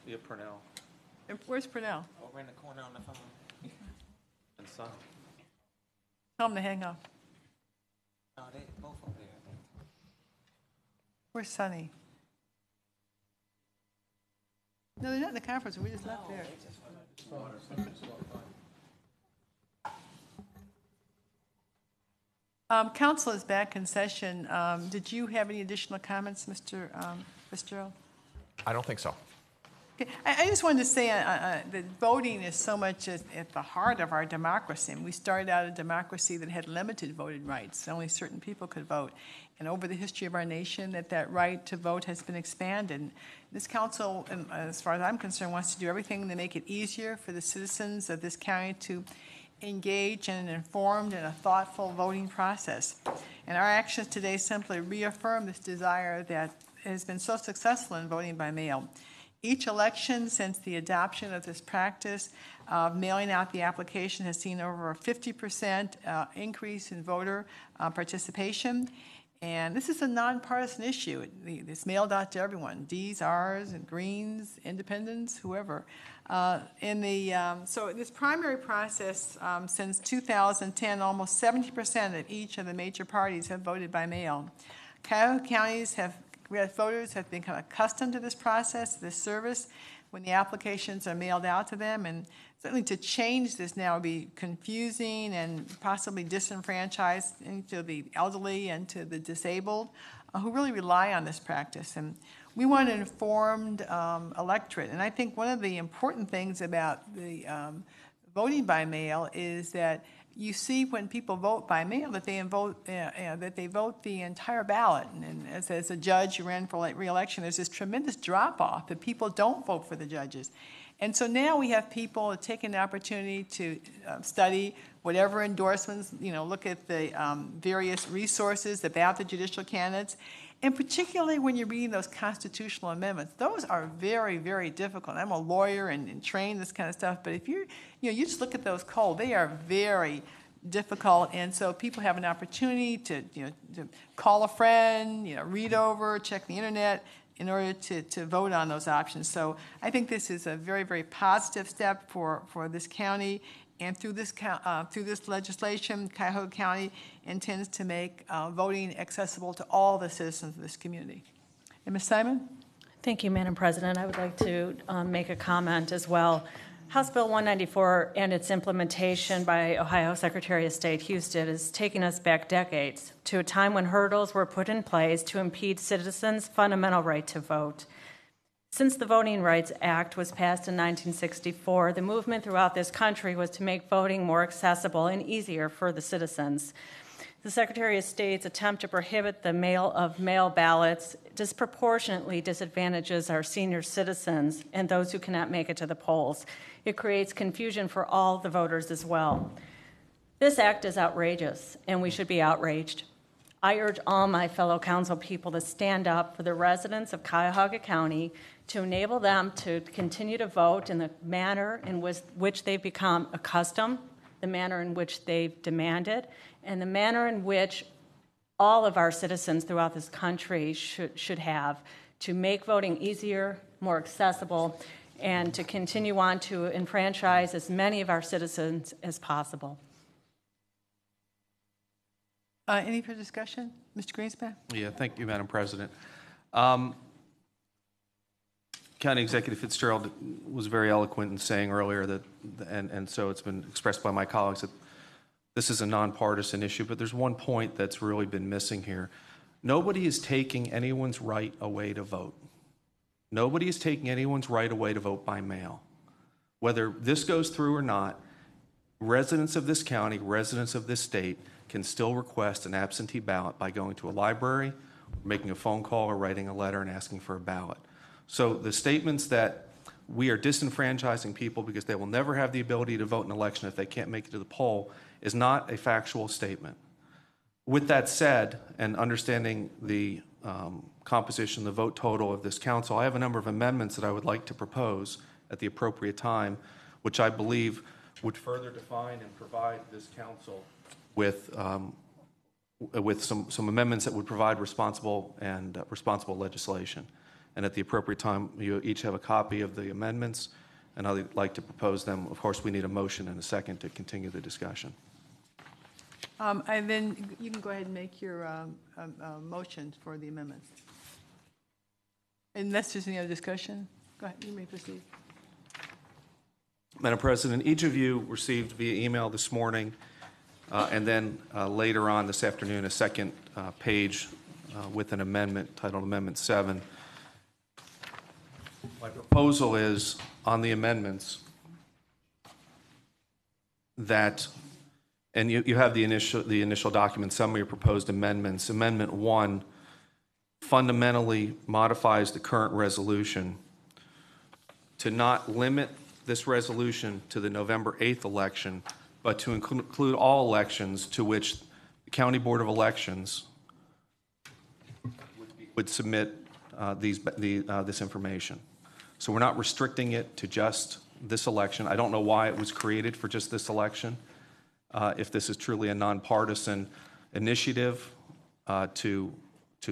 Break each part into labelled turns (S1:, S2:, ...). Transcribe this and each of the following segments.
S1: Yeah, Purnell.
S2: And where's Purnell?
S1: Over in the corner on the phone. And Son.
S2: Tell him to hang up.
S1: No, they both over there.
S2: Where's Sonny? No, they're not in the conference room. We just left there. Council is back in session. Did you have any additional comments, Mr. Fitzgerald?
S3: I don't think so.
S2: Okay. I just wanted to say that voting is so much at the heart of our democracy. And we started out a democracy that had limited voting rights. Only certain people could vote. And over the history of our nation, that right to vote has been expanded. This council, as far as I'm concerned, wants to do everything to make it easier for the citizens of this county to engage in an informed and a thoughtful voting process. And our actions today simply reaffirm this desire that has been so successful in voting by mail. Each election since the adoption of this practice of mailing out the application has seen over a 50% increase in voter participation. And this is a nonpartisan issue. It's mailed out to everyone, Ds, Rs, and Greens, Independents, whoever. So this primary process since 2010, almost 70% of each of the major parties have voted by mail. Cuyahoga counties voters have become accustomed to this process, this service, when the applications are mailed out to them. And certainly to change this now would be confusing and possibly disenfranchised to the elderly and to the disabled who really rely on this practice. And we want an informed electorate. And I think one of the important things about the voting by mail is that you see when people vote by mail that they vote the entire ballot. And as a judge who ran for re-election, there's this tremendous drop-off that people don't vote for the judges. And so now we have people taking the opportunity to study whatever endorsements, look at the various resources about the judicial candidates. And particularly when you're reading those constitutional amendments, those are very, very difficult. I'm a lawyer and trained this kind of stuff, but if you just look at those cold, they are very difficult. And so people have an opportunity to call a friend, read over, check the internet in order to vote on those options. So I think this is a very, very positive step for this county. And through this legislation, Cuyahoga County intends to make voting accessible to all the citizens of this community. And Ms. Simon?
S4: Thank you, Madam President. I would like to make a comment as well. House Bill 194 and its implementation by Ohio Secretary of State Husted is taking us back decades to a time when hurdles were put in place to impede citizens' fundamental right to vote. Since the Voting Rights Act was passed in 1964, the movement throughout this country was to make voting more accessible and easier for the citizens. The Secretary of State's attempt to prohibit the mail of mail ballots disproportionately disadvantages our senior citizens and those who cannot make it to the polls. It creates confusion for all the voters as well. This act is outrageous, and we should be outraged. I urge all my fellow council people to stand up for the residents of Cuyahoga County to enable them to continue to vote in the manner in which they've become accustomed, the manner in which they've demanded, and the manner in which all of our citizens throughout this country should have to make voting easier, more accessible, and to continue on to enfranchise as many of our citizens as possible.
S2: Any further discussion? Mr. Greenspan?
S1: Yeah, thank you, Madam President. County Executive Fitzgerald was very eloquent in saying earlier that, and so it's been expressed by my colleagues, that this is a nonpartisan issue, but there's one point that's really been missing here. Nobody is taking anyone's right away to vote. Nobody is taking anyone's right away to vote by mail. Whether this goes through or not, residents of this county, residents of this state, can still request an absentee ballot by going to a library, making a phone call, or writing a letter and asking for a ballot. So the statements that we are disenfranchising people because they will never have the ability to vote in an election if they can't make it to the poll is not a factual statement. With that said, and understanding the composition, the vote total of this council, I have a number of amendments that I would like to propose at the appropriate time, which I believe would further define and provide this council with some amendments that would provide responsible legislation. and at the appropriate time, you each have a copy of the amendments, and I'd like to propose them. Of course, we need a motion and a second to continue the discussion.
S2: And then you can go ahead and make your motion for the amendments. Unless there's any other discussion, go ahead, you may proceed.
S1: Madam President, each of you received via email this morning, and then later on this afternoon, a second page with an amendment titled Amendment 7. My proposal is, on the amendments, that, and you have the initial document summary of proposed amendments. Amendment 1 fundamentally modifies the current resolution to not limit this resolution to the November 8th election, but to include all elections to which the County Board of Elections would submit this information. So we're not restricting it to just this election. I don't know why it was created for just this election. If this is truly a nonpartisan initiative to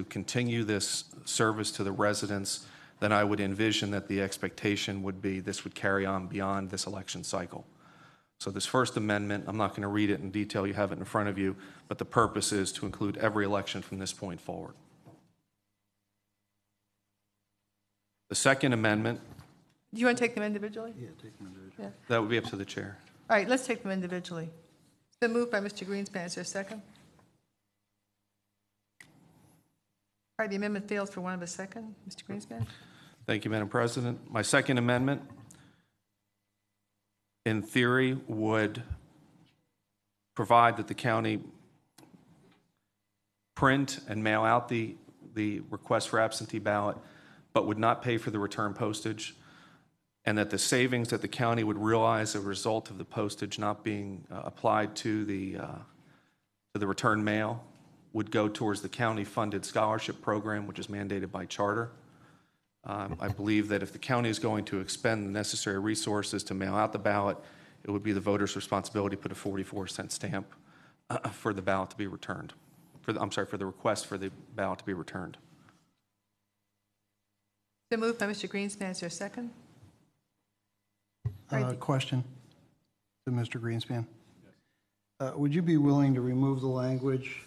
S1: continue this service to the residents, then I would envision that the expectation would be this would carry on beyond this election cycle. So this first amendment, I'm not going to read it in detail, you have it in front of you, but the purpose is to include every election from this point forward. The second amendment.
S2: Do you want to take them individually?
S3: Yeah, take them individually.
S1: That would be up to the chair.
S2: All right, let's take them individually. It's been moved by Mr. Greenspan. Is there a second? All right, the amendment fails for want of a second. Mr. Greenspan?
S1: Thank you, Madam President. My second amendment, in theory, would provide that the county print and mail out the request for absentee ballot, but would not pay for the return postage, and that the savings that the county would realize as a result of the postage not being applied to the return mail would go towards the county-funded scholarship program, which is mandated by charter. I believe that if the county is going to expend the necessary resources to mail out the ballot, it would be the voter's responsibility to put a 44-cent stamp for the ballot to be returned. For the request for the ballot to be returned.
S2: Been moved by Mr. Greenspan. Is there a second?
S3: Question to Mr. Greenspan. Would you be willing to remove the language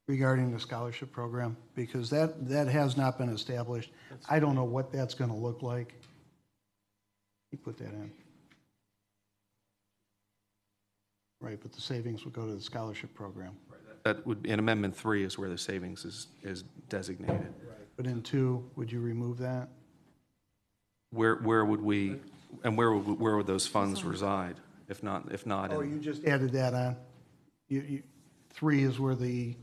S3: regarding the scholarship program? Because that has not been established. I don't know what that's going to look like. You put that in. Right, but the savings would go to the scholarship program.
S1: That would, in Amendment 3 is where the savings is designated.
S3: But in 2, would you remove that?
S1: Where would we, and where would those funds reside, if not
S3: Oh,
S1: in?
S3: you just added that on? 3 is where the...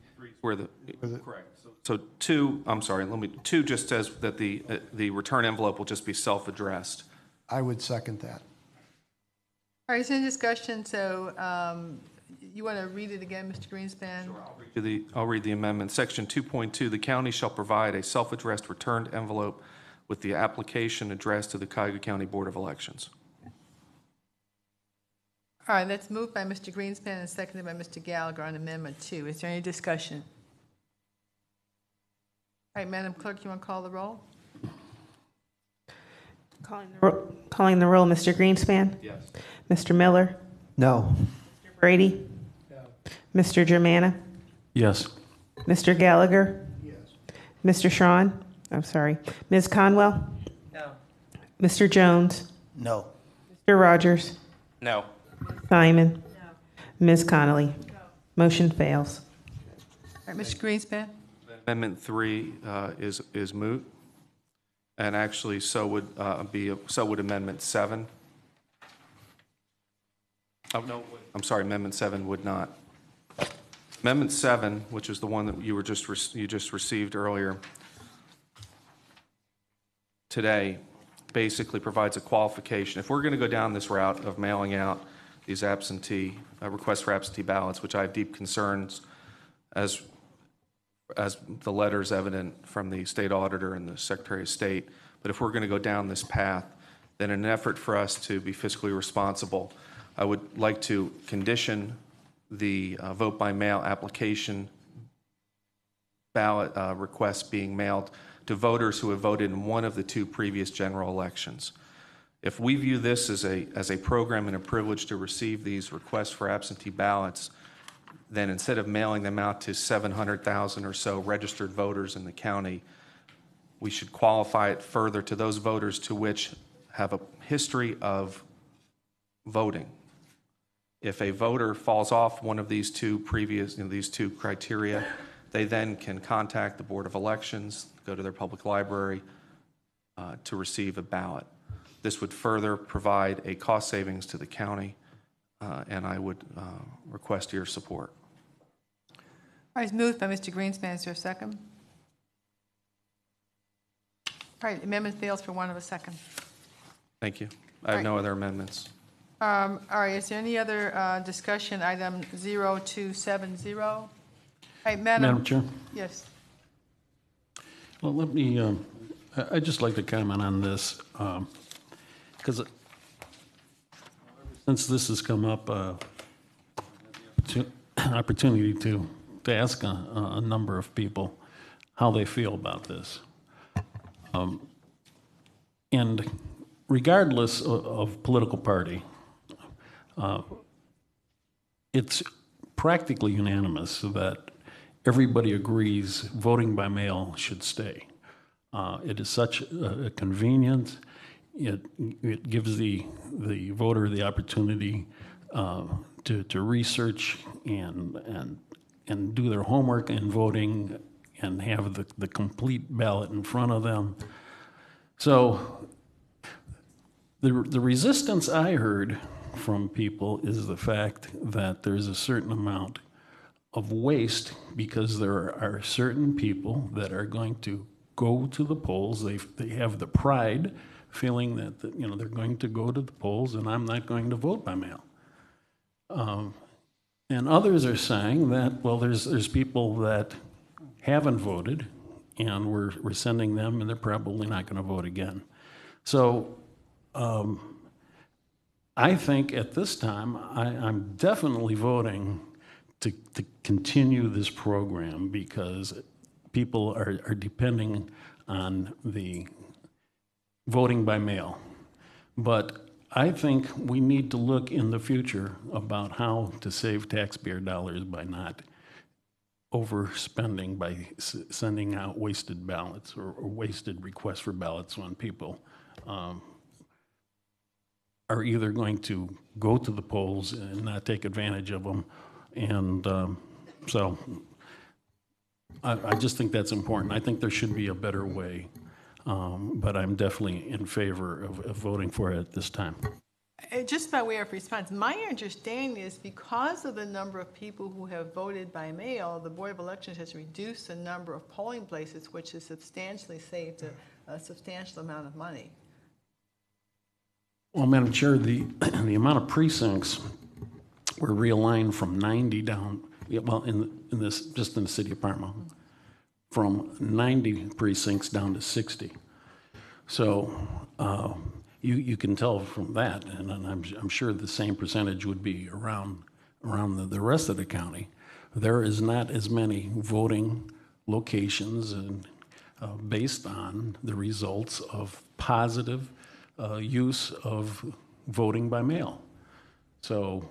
S1: Correct. So 2, I'm sorry, 2 just says that the return envelope will just be self-addressed.
S3: I would second that.
S2: All right, it's in discussion, so you want to read it again, Mr. Greenspan?
S1: Sure, I'll read the amendment. Section 2.2, the county shall provide a self-addressed returned envelope with the application addressed to the Cuyahoga County Board of Elections.
S2: All right, that's moved by Mr. Greenspan and seconded by Mr. Gallagher on Amendment 2. Is there any discussion? All right, Madam Clerk, you want to call the roll?
S5: Calling the roll, Mr. Greenspan?
S1: Yes.
S5: Mr. Miller?
S3: No.
S5: Mr. Brady? No. Mr. Germana?
S6: Yes.
S5: Mr. Gallagher?
S3: Yes.
S5: Mr. Schron? I'm sorry. Ms. Conwell?
S2: No.
S5: Mr. Jones?
S3: No.
S5: Mr. Rogers?
S1: No.
S5: Simon? No. Ms. Connolly? No. Motion fails.
S2: All right, Mr. Greenspan?
S1: Amendment 3 is moot, and actually so would Amendment 7. Oh, no, I'm sorry, Amendment 7 would not. Amendment 7, which is the one that you just received earlier today, basically provides a qualification. If we're going to go down this route of mailing out these requests for absentee ballots, which I have deep concerns, as the letters evident from the state auditor and the Secretary of State, but if we're going to go down this path, then in an effort for us to be fiscally responsible, I would like to condition the vote by mail application ballot requests being mailed to voters who have voted in one of the two previous general elections. If we view this as a program and a privilege to receive these requests for absentee ballots, then instead of mailing them out to 700,000 or so registered voters in the county, we should qualify it further to those voters to which have a history of voting. If a voter falls off one of these two these two criteria, they then can contact the Board of Elections, go to their public library to receive a ballot. This would further provide a cost savings to the county, and I would request your support.
S2: All right, it's moved by Mr. Greenspan. Is there a second? All right, amendment fails for want of a second.
S1: Thank you. I have no other amendments.
S2: All right, is there any other discussion, item 0270? All right,
S6: Madam Chair?
S2: Yes.
S6: Well, let me, I'd just like to comment on this, because since this has come up, opportunity to ask a number of people how they feel about this. And regardless of political party, it's practically unanimous that everybody agrees voting by mail should stay. It is such a convenience. It gives the voter the opportunity to research and do their homework in voting and have the complete ballot in front of them. So the resistance I heard from people is the fact that there's a certain amount of waste because there are certain people that are going to go to the polls. They have the pride feeling that they're going to go to the polls and I'm not going to vote by mail. And others are saying that, well, there's people that haven't voted and we're sending them and they're probably not going to vote again. So I think at this time, I'm definitely voting to continue this program because people are depending on the voting by mail. But I think we need to look in the future about how to save taxpayer dollars by not overspending by sending out wasted ballots or wasted requests for ballots when people are either going to go to the polls and not take advantage of them. And so I just think that's important. I think there should be a better way, but I'm definitely in favor of voting for it at this time.
S2: Just by way of response, my understanding is because of the number of people who have voted by mail, the Board of Elections has reduced the number of polling places, which has substantially saved a substantial amount of money.
S6: Well, Madam Chair, the amount of precincts were realigned from 90 down, well, in this, just in the city of Parma, from 90 precincts down to 60. So you can tell from that, and I'm sure the same percentage would be around the rest of the county. There is not as many voting locations and based on the results of positive use of voting by mail. So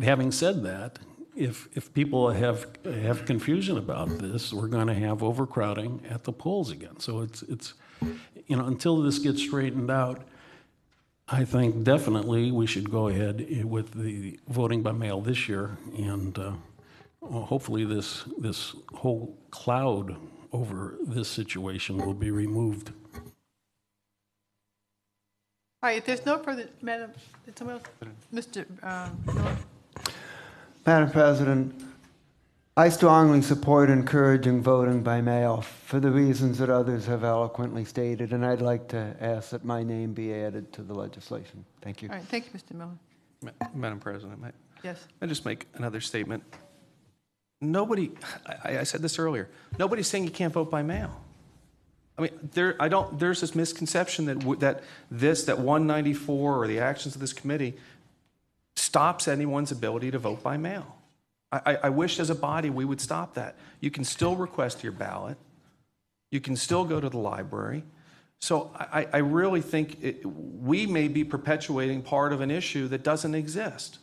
S6: having said that, if people have confusion about this, we're going to have overcrowding at the polls again. So it's until this gets straightened out, I think definitely we should go ahead with the voting by mail this year, and hopefully this whole cloud over this situation will be removed.
S2: All right, if there's no further, Madam, Mr. Miller.
S7: Madam President, I strongly support encouraging voting by mail for the reasons that others have eloquently stated, and I'd like to ask that my name be added to the legislation. Thank you.
S2: All right, thank you, Mr. Miller.
S1: Madam President,
S2: Yes.
S1: I just make another statement. Nobody, I said this earlier, nobody's saying you can't vote by mail. I mean, there's this misconception that 194 or the actions of this committee stops anyone's ability to vote by mail. I wish as a body we would stop that. You can still request your ballot. You can still go to the library. So I really think we may be perpetuating part of an issue that doesn't exist.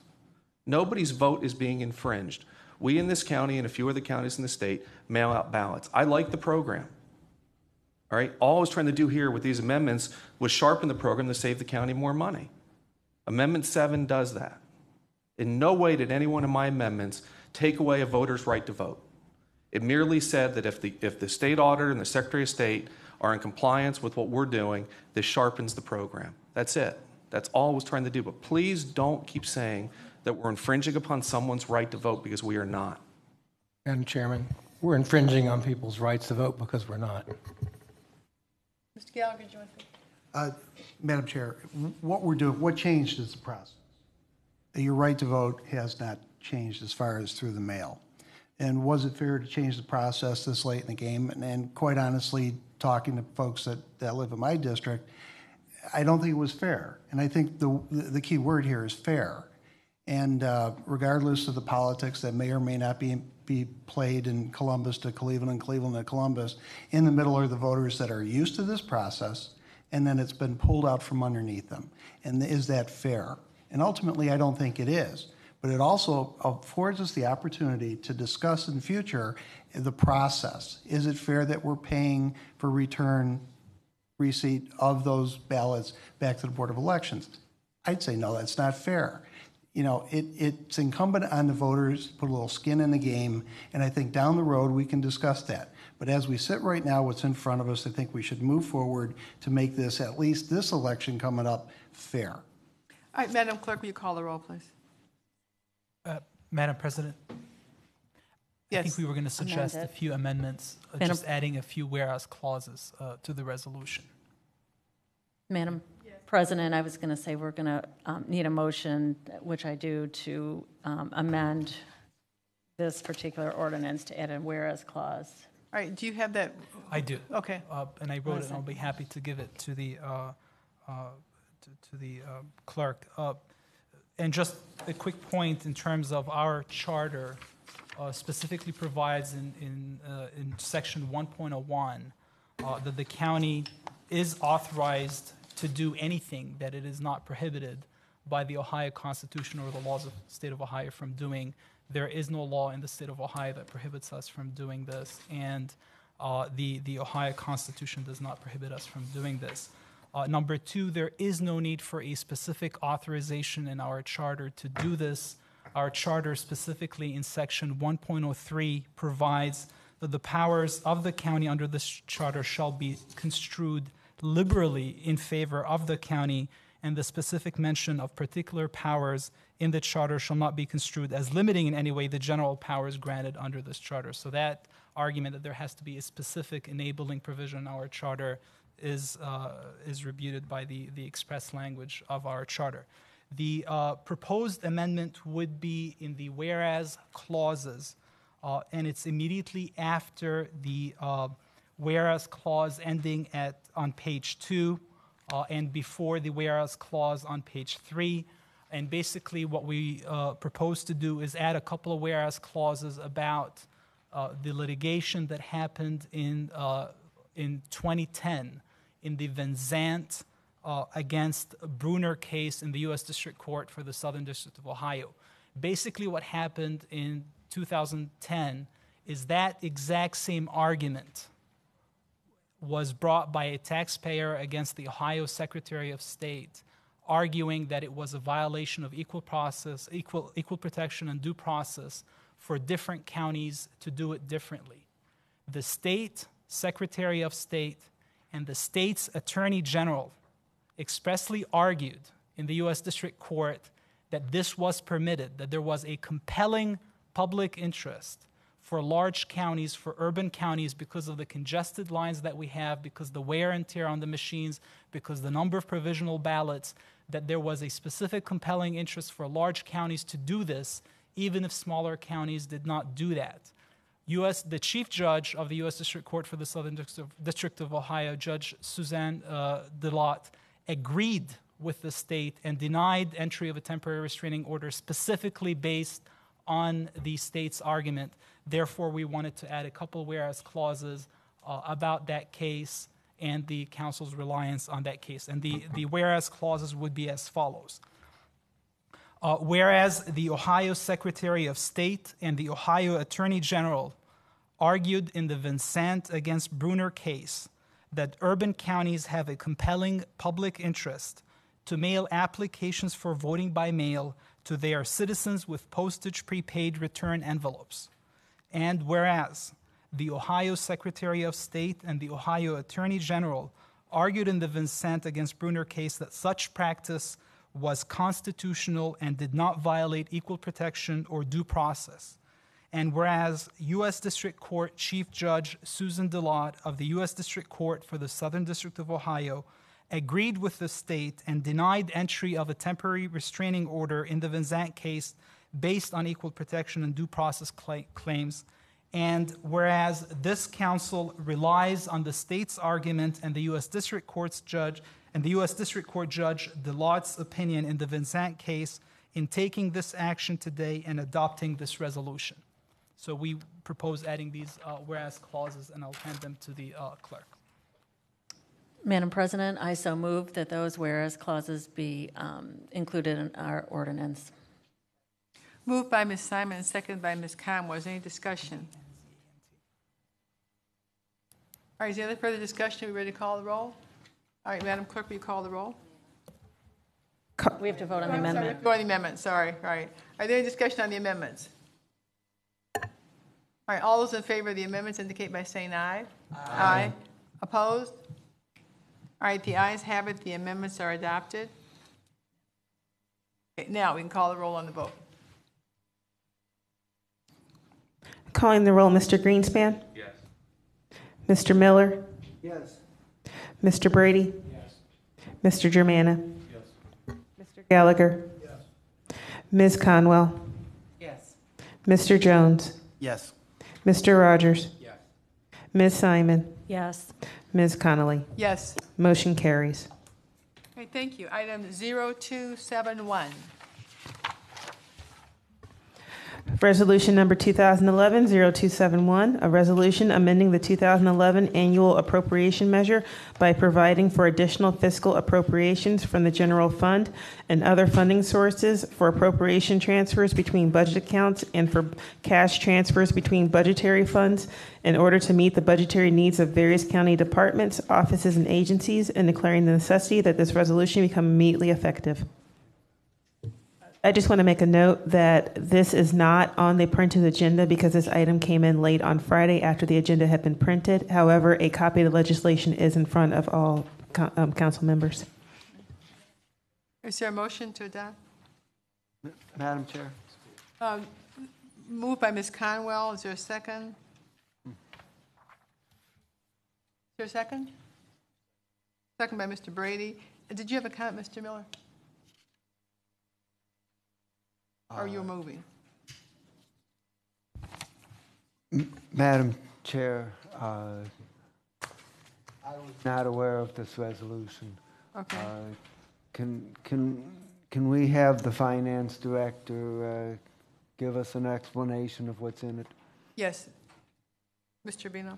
S1: Nobody's vote is being infringed. We in this county and a few other counties in the state mail out ballots. I like the program. All right? All I was trying to do here with these amendments was sharpen the program to save the county more money. Amendment 7 does that. In no way did any one of my amendments take away a voter's right to vote. It merely said that if the state auditor and the Secretary of State are in compliance with what we're doing, this sharpens the program. That's it. That's all I was trying to do. But please don't keep saying that we're infringing upon someone's right to vote, because we are not.
S8: Madam Chairman, we're infringing on people's rights to vote because we're not.
S2: Mr. Gallagher, do you want to?
S3: Madam Chair, what we're doing, what changed is the process. Your right to vote has not changed as far as through the mail. And was it fair to change the process this late in the game? And quite honestly, talking to folks that live in my district, I don't think it was fair. And I think the key word here is fair. And regardless of the politics that may or may not be played in Columbus to Cleveland and Cleveland to Columbus, in the middle are the voters that are used to this process, and then it's been pulled out from underneath them. And is that fair? And ultimately, I don't think it is. But it also affords us the opportunity to discuss in the future the process. Is it fair that we're paying for receipt of those ballots back to the Board of Elections? I'd say no, that's not fair. You know, it's incumbent on the voters to put a little skin in the game, and I think down the road we can discuss that. But as we sit right now, what's in front of us, I think we should move forward to make this, at least this election coming up, fair.
S2: All right, Madam Clerk, will you call the roll, please?
S9: Madam President,
S2: Yes.
S9: I think we were going to suggest a
S4: Amended.
S9: few amendments, just adding a few whereas clauses to the resolution.
S4: Madam President, I was going to say we're going to need a motion, which I do, to amend this particular ordinance to add a whereas clause.
S2: All right, do you have that?
S9: I do.
S2: Okay.
S9: And I wrote it, and I'll be happy to give it to the clerk. And just a quick point in terms of our charter, specifically provides in section 1.01 that the county is authorized to do anything that it is not prohibited by the Ohio Constitution or the laws of the state of Ohio from doing. There is no law in the state of Ohio that prohibits us from doing this, and the Ohio Constitution does not prohibit us from doing this. Number two, there is no need for a specific authorization in our charter to do this. Our charter, specifically in section 1.03, provides that the powers of the county under this charter shall be construed liberally in favor of the county, and the specific mention of particular powers in the charter shall not be construed as limiting in any way the general powers granted under this charter. So that argument that there has to be a specific enabling provision in our charter is rebutted by the express language of our charter. The proposed amendment would be in the whereas clauses, and it's immediately after the whereas clause ending on page 2 and before the whereas clause on page 3. And basically what we propose to do is add a couple of whereas clauses about the litigation that happened in 2010 in the Van Zandt against Bruner case in the U.S. District Court for the Southern District of Ohio. Basically what happened in 2010 is that exact same argument was brought by a taxpayer against the Ohio Secretary of State, arguing that it was a violation of equal protection and due process for different counties to do it differently. The state Secretary of State and the state's Attorney General expressly argued in the U.S. District Court that this was permitted, that there was a compelling public interest for large counties, for urban counties, because of the congested lines that we have, because the wear and tear on the machines, because the number of provisional ballots, that there was a specific compelling interest for large counties to do this, even if smaller counties did not do that. The Chief Judge of the U.S. District Court for the Southern District of Ohio, Judge Suzanne Delott, agreed with the state and denied entry of a temporary restraining order specifically based on the state's argument. Therefore, we wanted to add a couple whereas clauses about that case and the council's reliance on that case. And the whereas clauses would be as follows. Whereas the Ohio Secretary of State and the Ohio Attorney General argued in the Vincent against Bruner case that urban counties have a compelling public interest to mail applications for voting by mail to their citizens with postage prepaid return envelopes. And whereas the Ohio Secretary of State and the Ohio Attorney General argued in the Vincent against Bruner case that such practice was constitutional and did not violate equal protection or due process. And whereas U.S. District Court Chief Judge Susan DeLotte of the U.S. District Court for the Southern District of Ohio agreed with the state and denied entry of a temporary restraining order in the Vincent case based on equal protection and due process claims. And whereas this council relies on the state's argument and the U.S. District Court's judge and the U.S. District Court Judge DeLotte's opinion in the Vincent case in taking this action today and adopting this resolution. So we propose adding these whereas clauses, and I'll hand them to the clerk.
S4: Madam President, I so move that those whereas clauses be included in our ordinance.
S2: Moved by Ms. Simon and seconded by Ms. Conwell. Is there any discussion? All right, is there any further discussion? Are we ready to call the roll? All right, Madam Clerk, will you call the roll?
S4: We have to vote on the
S2: Sorry,
S4: amendment.
S2: go on the amendment, sorry. All right. Are there any discussion on the amendments? All right, all those in favor of the amendments indicate by saying aye. Aye. Opposed? All right, the ayes have it. The amendments are adopted. Okay, now we can call the roll on the vote.
S5: Calling the roll, Mr. Greenspan? Yes. Mr. Miller?
S7: Yes.
S5: Mr. Brady? Yes. Mr. Germana? Yes. Mr. Gallagher? Yes. Ms. Conwell?
S2: Yes.
S5: Mr. Jones?
S3: Yes.
S5: Mr. Rogers?
S3: Yes.
S5: Ms. Simon?
S4: Yes.
S5: Ms. Connolly?
S2: Yes.
S5: Motion carries.
S2: Okay, thank you. Item 0271.
S5: Resolution number 2011-0271, a resolution amending the 2011 annual appropriation measure by providing for additional fiscal appropriations from the general fund and other funding sources for appropriation transfers between budget accounts and for cash transfers between budgetary funds in order to meet the budgetary needs of various county departments, offices, and agencies, and declaring the necessity that this resolution become immediately effective. I just want to make a note that this is not on the printed agenda because this item came in late on Friday after the agenda had been printed. However, a copy of the legislation is in front of all council members.
S2: Is there a motion to adopt?
S7: Madam Chair.
S2: Moved by Ms. Conwell. Is there a second? Is there a second? Second by Mr. Brady. Did you have a comment, Mr. Miller? Or you were moving?
S7: Madam Chair, I was not aware of this resolution.
S2: Okay.
S7: Can we have the finance director give us an explanation of what's in it?
S2: Yes. Mr. Rubino.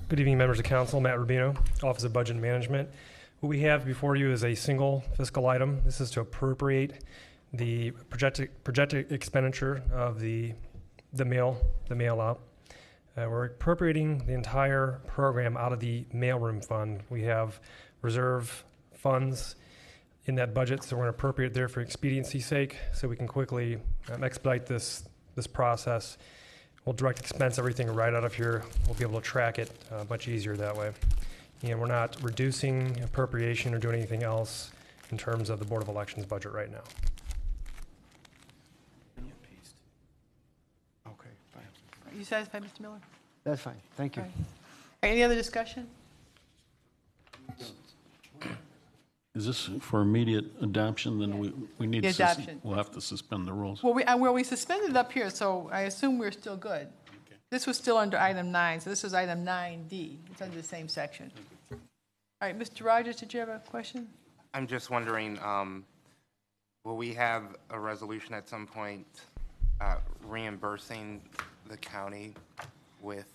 S10: Good evening, members of council. Matt Rubino, Office of Budget and Management. What we have before you is a single fiscal item. This is to appropriate the projected expenditure of the mail out. We're appropriating the entire program out of the mailroom fund. We have reserve funds in that budget, so we're going to appropriate there for expediency's sake, so we can quickly expedite this process. We'll direct expense everything right out of here. We'll be able to track it much easier that way. And we're not reducing appropriation or doing anything else in terms of the Board of Elections budget right now.
S7: Okay, fine.
S2: Are you satisfied, Mr. Miller?
S7: That's fine. Thank you.
S2: All right. Any other discussion?
S6: Is this for immediate adoption? Then we need
S2: The
S6: to
S2: adoption.
S6: we'll have to suspend the rules.
S2: Well, we suspended it up here, so I assume we're still good. This was still under item 9, so this was item 9D. It's under the same section. All right, Mr. Rogers, did you have a question?
S11: I'm just wondering, will we have a resolution at some point reimbursing the county with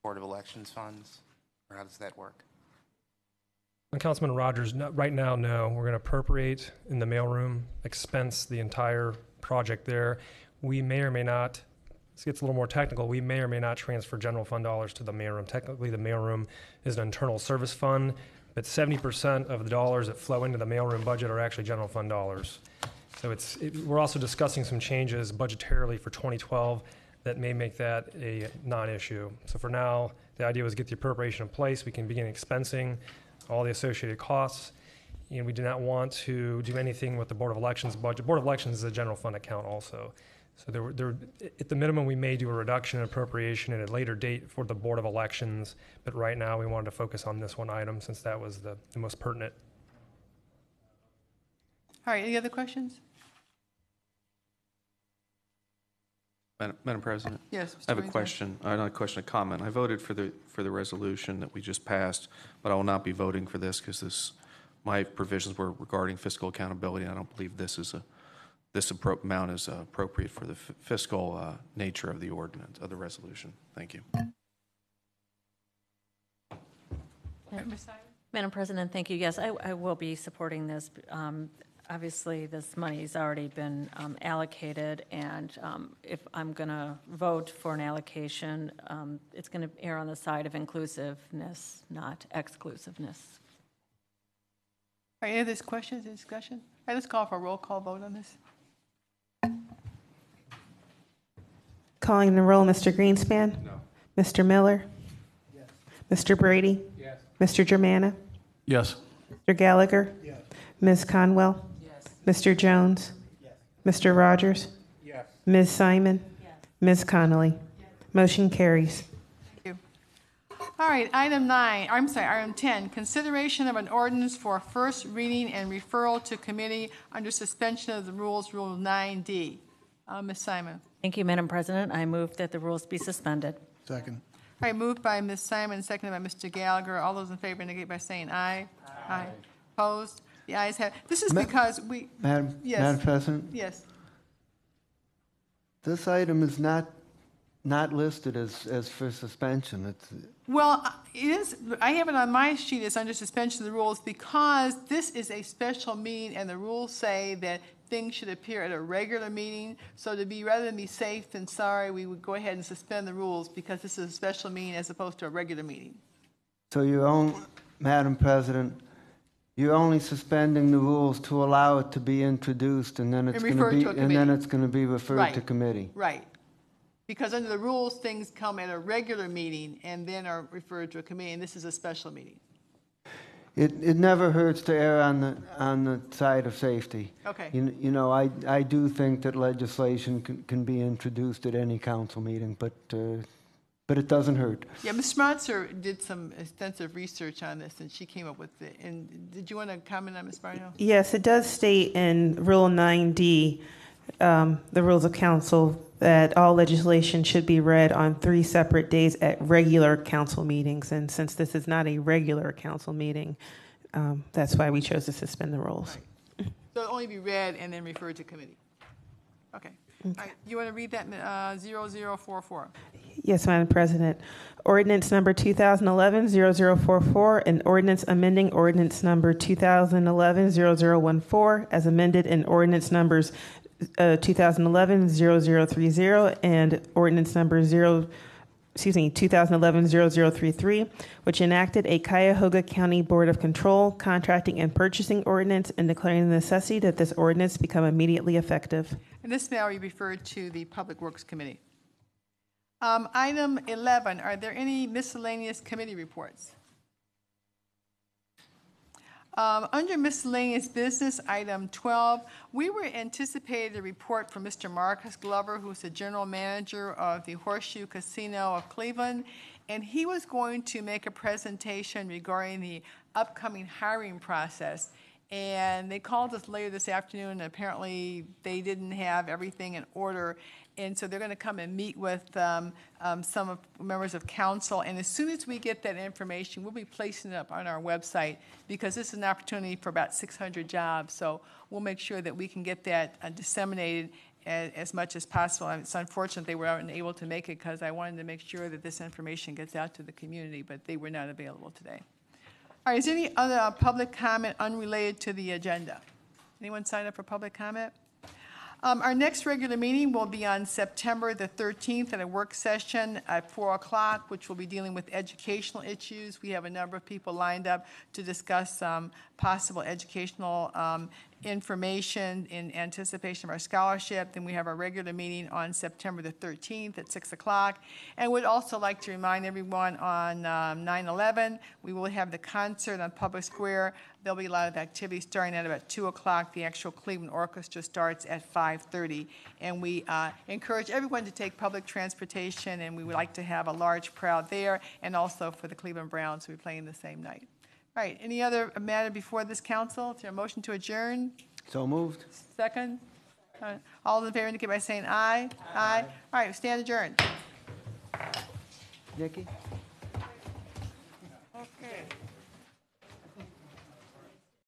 S11: Board of Elections funds? Or how does that work?
S10: And Councilman Rogers, right now, no. We're going to appropriate in the mailroom, expense the entire project there. We may or may not, this gets a little more technical, we may or may not transfer general fund dollars to the mailroom. Technically, the mailroom is an internal service fund, but 70% of the dollars that flow into the mailroom budget are actually general fund dollars. So we're also discussing some changes budgetarily for 2012 that may make that a non-issue. So for now, the idea was get the appropriation in place. We can begin expensing all the associated costs. And we do not want to do anything with the Board of Elections budget. Board of Elections is a general fund account also. So at the minimum, we may do a reduction in appropriation at a later date for the Board of Elections. But right now, we wanted to focus on this one item since that was the most pertinent.
S2: All right, any other questions?
S1: Madam President?
S2: Yes, Mr.
S1: I have a
S2: Greenstein.
S1: question, not a question, a comment. I voted for the resolution that we just passed, but I will not be voting for this because my provisions were regarding fiscal accountability, and I don't believe this amount is appropriate for the fiscal nature of the ordinance, of the resolution. Thank you.
S4: Madam President, thank you. Yes, I will be supporting this. Obviously, this money's already been allocated, and if I'm going to vote for an allocation, it's going to err on the side of inclusiveness, not exclusiveness.
S2: All right, any other questions or discussion? All right, let's call for a roll call vote on this.
S5: Calling the roll, Mr. Greenspan?
S1: No.
S5: Mr. Miller?
S8: Yes.
S5: Mr. Brady?
S8: Yes.
S5: Mr. Germana?
S6: Yes.
S5: Mr. Gallagher?
S8: Yes.
S5: Ms. Conwell?
S8: Yes.
S5: Mr. Jones?
S8: Yes.
S5: Mr. Rogers?
S8: Yes.
S5: Ms. Simon? Ms. Connolly? Motion carries.
S2: Thank you. All right, item 10, consideration of an ordinance for first reading and referral to committee under suspension of the rules, Rule 9D. Ms. Simon.
S4: Thank you, Madam President. I move that the rules be suspended.
S3: Second.
S2: All right, moved by Ms. Simon, seconded by Mr. Gallagher. All those in favor indicate by saying aye. Aye. Opposed? The ayes have. This is because we.
S7: Madam
S2: Yes.
S7: President,
S2: Yes.
S7: this item is not listed as for suspension.
S2: Well, it is. I have it on my sheet as under suspension of the rules because this is a special meeting, and the rules say that things should appear at a regular meeting. So rather than be safe than sorry, we would go ahead and suspend the rules because this is a special meeting as opposed to a regular meeting.
S7: So Madam President, you're only suspending the rules to allow it to be introduced, and then it's going to be referred to committee.
S2: Right. Because under the rules, things come at a regular meeting and then are referred to a committee, and this is a special meeting.
S7: It never hurts to err on the side of safety.
S2: Okay.
S7: You know, I do think that legislation can be introduced at any council meeting, but it doesn't hurt.
S2: Yeah, Ms. Schmatzer did some extensive research on this, and she came up with it. And did you want to comment on Ms. Barno?
S5: Yes, it does state in Rule 9D, the rules of council, that all legislation should be read on 3 separate days at regular council meetings. And since this is not a regular council meeting, that's why we chose to suspend the rules.
S2: Right. So it'll only be read and then referred to committee. Okay. All right. You want to read that 0044?
S5: Yes, Madam President. Ordinance number 2011-0044, an ordinance amending ordinance number 2011-0014 as amended in ordinance numbers 2011-0030 and ordinance number 2011-0033, which enacted a Cuyahoga County Board of Control contracting and purchasing ordinance and declaring the necessity that this ordinance become immediately effective.
S2: And this may be referred to the Public Works Committee. Item 11, are there any miscellaneous committee reports? Under miscellaneous business, item 12, we were anticipating a report from Mr. Marcus Glover, who's the general manager of the Horseshoe Casino of Cleveland, and he was going to make a presentation regarding the upcoming hiring process. And they called us later this afternoon, and apparently they didn't have everything in order. And so they're going to come and meet with some of members of council. And as soon as we get that information, we'll be placing it up on our website, because this is an opportunity for about 600 jobs. So we'll make sure that we can get that disseminated as much as possible. It's unfortunate they were unable to make it, because I wanted to make sure that this information gets out to the community, but they were not available today. All right, is there any other public comment unrelated to the agenda? Anyone sign up for public comment? Our next regular meeting will be on September the 13th at a work session at 4 o'clock, which will be dealing with educational issues. We have a number of people lined up to discuss possible educational information in anticipation of our scholarship. Then we have our regular meeting on September the 13th at 6 o'clock. And would also like to remind everyone on 9/11, we will have the concert on Public Square. There'll be a lot of activity starting at about 2 o'clock. The actual Cleveland Orchestra starts at 5:30. And we encourage everyone to take public transportation, and we would like to have a large crowd there, and also for the Cleveland Browns, who will be playing the same night. All right, any other matter before this council? Is there a motion to adjourn?
S7: So moved.
S2: Second? All in favor indicate by saying aye. Aye. All right, stand adjourned.
S7: Nikki?